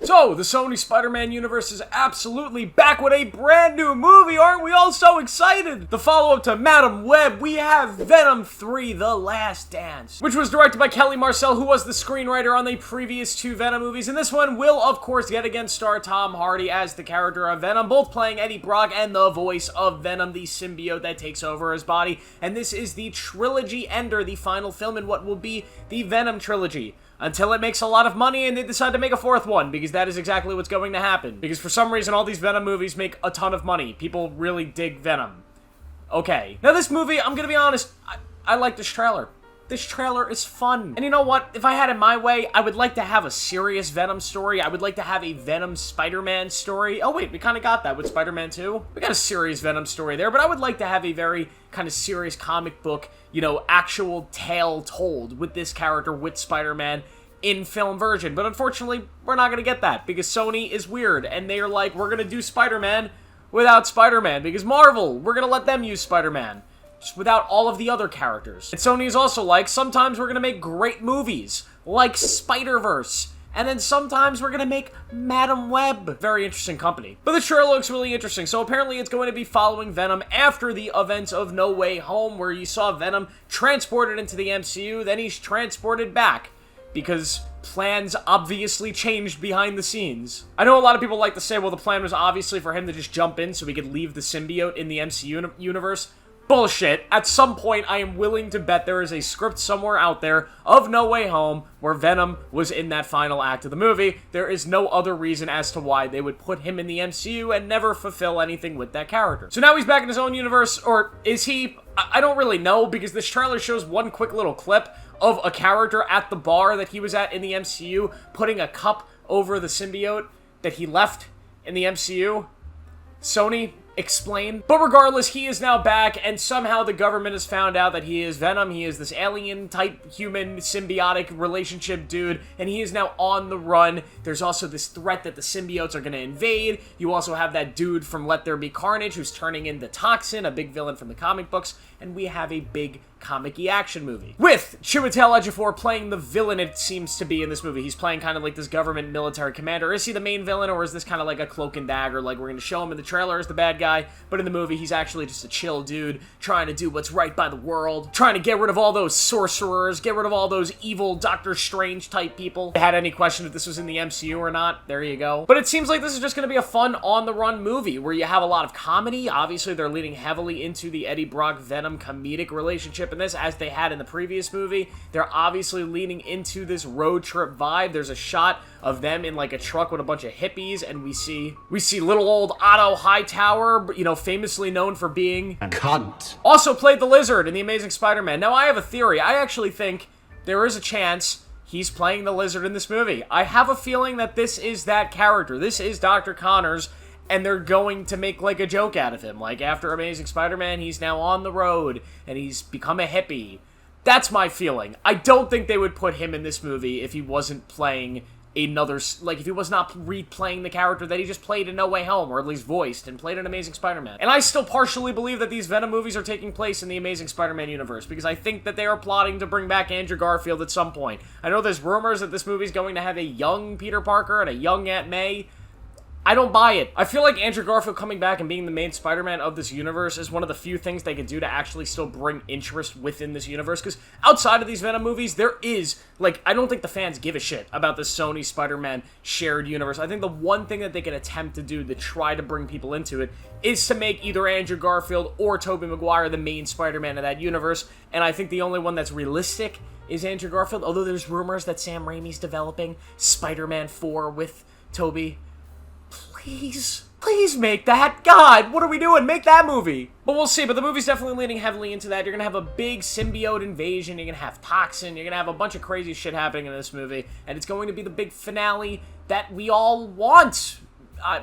So, the Sony Spider-Man universe is absolutely back with a brand new movie. Aren't we all so excited? The follow-up to Madam Web, we have Venom 3: The Last Dance, which was directed by Kelly Marcel, who was the screenwriter on the previous two Venom movies. And this one will, of course, yet again star Tom Hardy as the character of Venom, both playing Eddie Brock and the voice of Venom, the symbiote that takes over his body. And this is the trilogy ender, the final film in what will be the Venom trilogy, until it makes a lot of money and they decide to make a fourth one, because that is exactly what's going to happen. Because for some reason, all these Venom movies make a ton of money. People really dig Venom. Okay. Now this movie, I'm gonna be honest, I like this trailer. This trailer is fun. And you know what? If I had it my way, I would like to have a serious Venom story. I would like to have a Venom Spider-Man story. Oh wait, we kind of got that with Spider-Man 2. We got a serious Venom story there, but I would like to have a very kind of serious comic book, you know, actual tale told with this character, with Spider-Man, in film version. But unfortunately, we're not gonna get that, because Sony is weird, and they are like, we're gonna do Spider-Man without Spider-Man, because Marvel, we're gonna let them use Spider-Man just without all of the other characters. And Sony is also like, sometimes we're gonna make great movies, like Spider-Verse, and then sometimes we're gonna make Madam Web. Very interesting company. But the trailer looks really interesting, so apparently it's going to be following Venom after the events of No Way Home, where you saw Venom transported into the MCU, then he's transported back, because plans obviously changed behind the scenes. I know a lot of people like to say, well, the plan was obviously for him to just jump in so he could leave the symbiote in the MCU universe. Bullshit. At some point, I am willing to bet there is a script somewhere out there of No Way Home where Venom was in that final act of the movie. There is no other reason as to why they would put him in the MCU and never fulfill anything with that character. So now he's back in his own universe, or is he? I don't really know, because this trailer shows one quick little clip of a character at the bar that he was at in the MCU putting a cup over the symbiote that he left in the MCU. Sony, explain. But regardless, he is now back, and somehow the government has found out that he is Venom. He is this alien-type human symbiotic relationship dude, and he is now on the run. There's also this threat that the symbiotes are going to invade. You also have that dude from Let There Be Carnage who's turning into Toxin, a big villain from the comic books, and we have a big comic-y action movie with Chiwetel Ejiofor playing the villain, it seems to be, in this movie. He's playing kind of like this government military commander. Is he the main villain, or is this kind of like a cloak and dagger, like we're going to show him in the trailer as the bad guy, but in the movie he's actually just a chill dude trying to do what's right by the world, trying to get rid of all those sorcerers, get rid of all those evil Doctor Strange type people. If you had any question if this was in the MCU or not, there you go. But it seems like this is just going to be a fun on-the-run movie where you have a lot of comedy. Obviously they're leaning heavily into the Eddie Brock Venom comedic relationship in this, as they had in the previous movie. They're obviously leaning into this road trip vibe. There's a shot of them in like a truck with a bunch of hippies, and we see little old Otto Hightower, you know, famously known for being cunt. Also played the Lizard in The Amazing Spider-Man. Now I have a theory. I actually think there is a chance he's playing the Lizard in this movie. I have a feeling that this is that character. This is Dr. Connors, and they're going to make like a joke out of him. Like after Amazing Spider-Man, he's now on the road and he's become a hippie. That's my feeling. I don't think they would put him in this movie if he wasn't playing another, like if he was not replaying the character that he just played in No Way Home, or at least voiced and played in Amazing Spider-Man. And I still partially believe that these Venom movies are taking place in the Amazing Spider-Man universe, because I think that they are plotting to bring back Andrew Garfield at some point. I know there's rumors that this movie's going to have a young Peter Parker and a young Aunt May. I don't buy it. I feel like Andrew Garfield coming back and being the main Spider-Man of this universe is one of the few things they could do to actually still bring interest within this universe, because outside of these Venom movies, there is, like, I don't think the fans give a shit about the Sony Spider-Man shared universe. I think the one thing that they could attempt to do to try to bring people into it is to make either Andrew Garfield or Tobey Maguire the main Spider-Man of that universe, and I think the only one that's realistic is Andrew Garfield, although there's rumors that Sam Raimi's developing Spider-Man 4 with Tobey. Please make that. God, what are we doing? Make that movie. But we'll see. But the movie's definitely leaning heavily into that. You're going to have a big symbiote invasion. You're going to have Toxin. You're going to have a bunch of crazy shit happening in this movie. And it's going to be the big finale that we all want.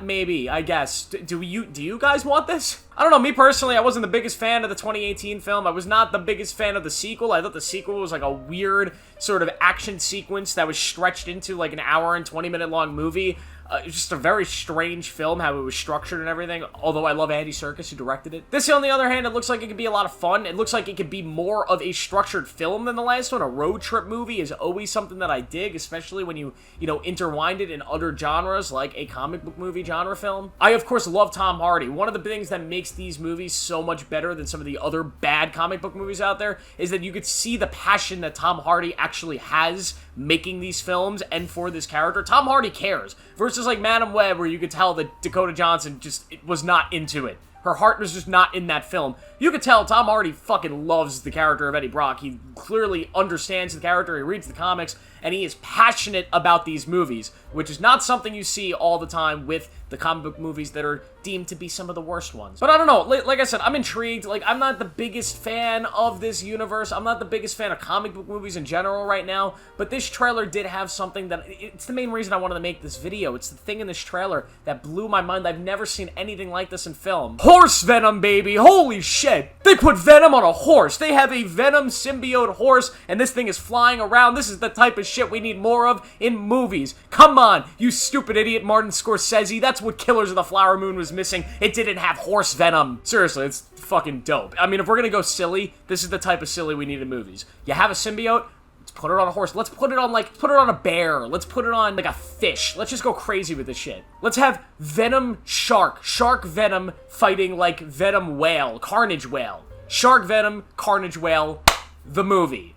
Maybe, I guess. Do you guys want this? I don't know. Me personally, I wasn't the biggest fan of the 2018 film. I was not the biggest fan of the sequel. I thought the sequel was like a weird sort of action sequence that was stretched into like an hour and 20-minute long movie. It's just a very strange film, how it was structured and everything, although I love Andy Serkis, who directed it. This, on the other hand, it looks like it could be a lot of fun. It looks like it could be more of a structured film than the last one. A road trip movie is always something that I dig, especially when you know, intertwined it in other genres, like a comic book movie genre film. I, of course, love Tom Hardy. One of the things that makes these movies so much better than some of the other bad comic book movies out there is that you could see the passion that Tom Hardy actually has making these films and for this character. Tom Hardy cares. Versus like Madam Web, where you could tell that Dakota Johnson just was not into it. Her heart was just not in that film. You could tell Tom Hardy fucking loves the character of Eddie Brock. He clearly understands the character, he reads the comics, and he is passionate about these movies, which is not something you see all the time with the comic book movies that are deemed to be some of the worst ones. But I don't know, like I said, I'm intrigued. Like, I'm not the biggest fan of this universe. I'm not the biggest fan of comic book movies in general right now, but this trailer did have something that, it's the main reason I wanted to make this video. It's the thing in this trailer that blew my mind. I've never seen anything like this in film. Horse Venom, baby! Holy shit! They put Venom on a horse! They have a Venom symbiote horse, and this thing is flying around. This is the type of shit we need more of in movies. Come on, you stupid idiot Martin Scorsese. That's what Killers of the Flower Moon was missing. It didn't have horse venom. Seriously, it's fucking dope. I mean, if we're gonna go silly, this is the type of silly we need in movies. You have a symbiote, let's put it on a horse. Let's put it on, like, put it on a bear. Let's put it on, like, a fish. Let's just go crazy with this shit. Let's have Venom Shark. Shark Venom fighting, like, Venom Whale. Carnage Whale. Shark Venom, Carnage Whale, the movie.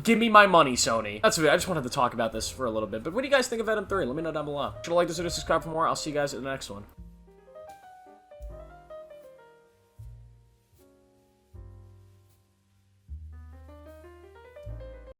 Give me my money, Sony. That's it. I just wanted to talk about this for a little bit. But what do you guys think of Venom 3? Let me know down below. Should have liked this video, subscribe for more. I'll see you guys in the next one.